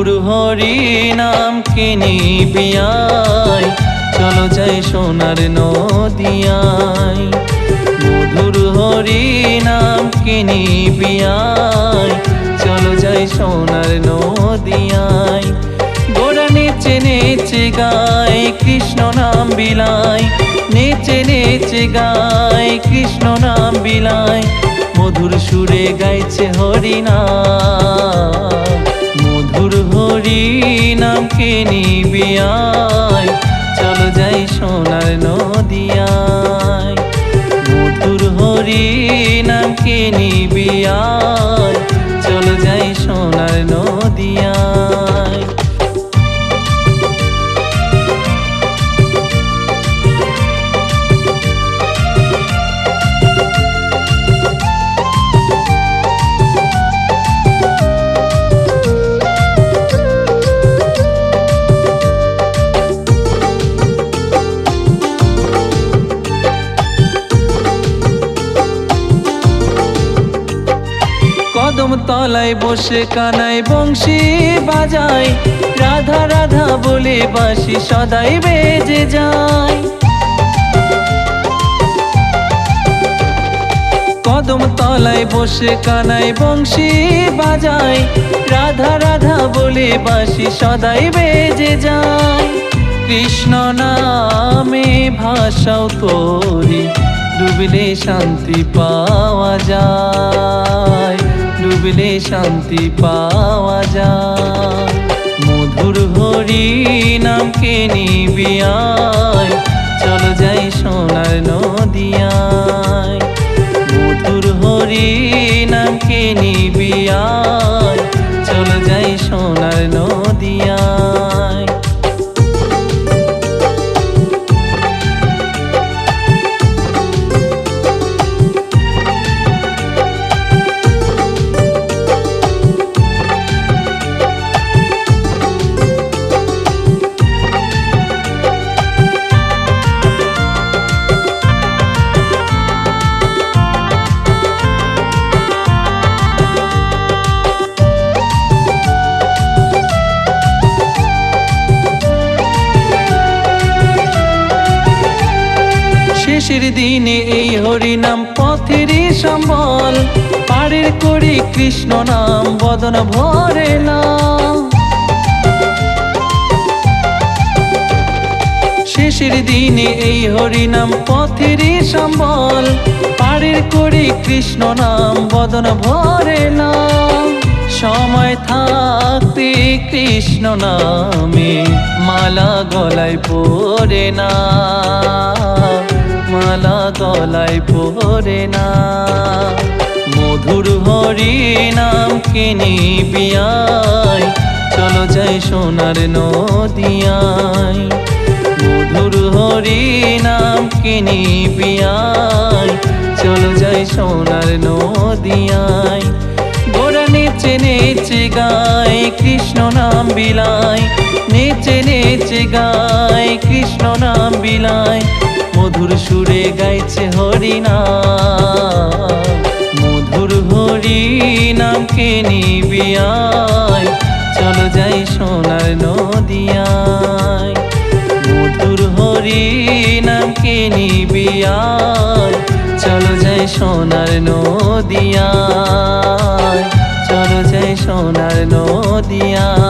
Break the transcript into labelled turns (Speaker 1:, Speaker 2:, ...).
Speaker 1: মধুর হরি নাম কে নিবিয়ায় চলো যাই সোনার নদিয়ায়। মধুর হরি নাম কে নিবিয়ায় চলো যাই সোনার নদিয়ায়। গোরা নেচে নেচে গায় কৃষ্ণ নাম বিলায়, নেচে নেচে গায় কৃষ্ণ নাম বিলায়। মধুর সুরে গাইছে হরি নাম, মধুর হরি নাম কে নিবিয়ায় চলো যাই সোনার নদিয়ায়। মধুর হরি নাম কে নিবিয়ায় চলো যাই সোনার নদিয়ায়। কদম তলায় বসে কানাই বংশী বাজায়, রাধা রাধা বলে বাঁশি সদাই বেজে যায়। কদম তলায় বসে কানাই বংশী বাজায়, রাধা রাধা বলে বাঁশি সদাই বেজে যায়। কৃষ্ণ নামে ভাষাও তোরি ডুবলে শান্তি পাওয়া যায়, ডুবলে শান্তি পাওয়া যায়। মধুর হরি নাম কে নিবিয়ায় চলো যাই সোনার নদিয়ায়। মধুর হরি নাম কে নিবিয়ায় চলো যাই সোনার নদিয়ায়। শেষের দিনে এই হরি নাম পথেরই সম্বল, পাড়ের করি কৃষ্ণ নাম বদন ভরে নাম। শেষের দিনে এই হরি নাম পথেরই সম্বল, পাড়ের করি কৃষ্ণ নাম বদন ভরে নাম। সময় থাকতে কৃষ্ণ নামে মালা গলায় পরে না, মালা গলায় পরে না। মধুর হরি নাম কে নিবিয়ায় চলো যাই সোনার নদিয়ায়। মধুর হরি নাম কে নিবিয়ায় চলো যাই সোনার নদিয়ায়। গোরা নেচে নেচে গায় কৃষ্ণ নাম বিলায়, নেচে নেচে গায় কৃষ্ণ নাম বিলায়। মধুর সুরে গাইছে হরি নাম, মধুর হরি নাম কে নিবিয়ায় চলো যাই সোনার নদিয়ায়। মধুর হরি নাম কে নিবিয়ায় চলো যাই সোনার নদিয়ায়, চলো যাই সোনার নদিয়ায়।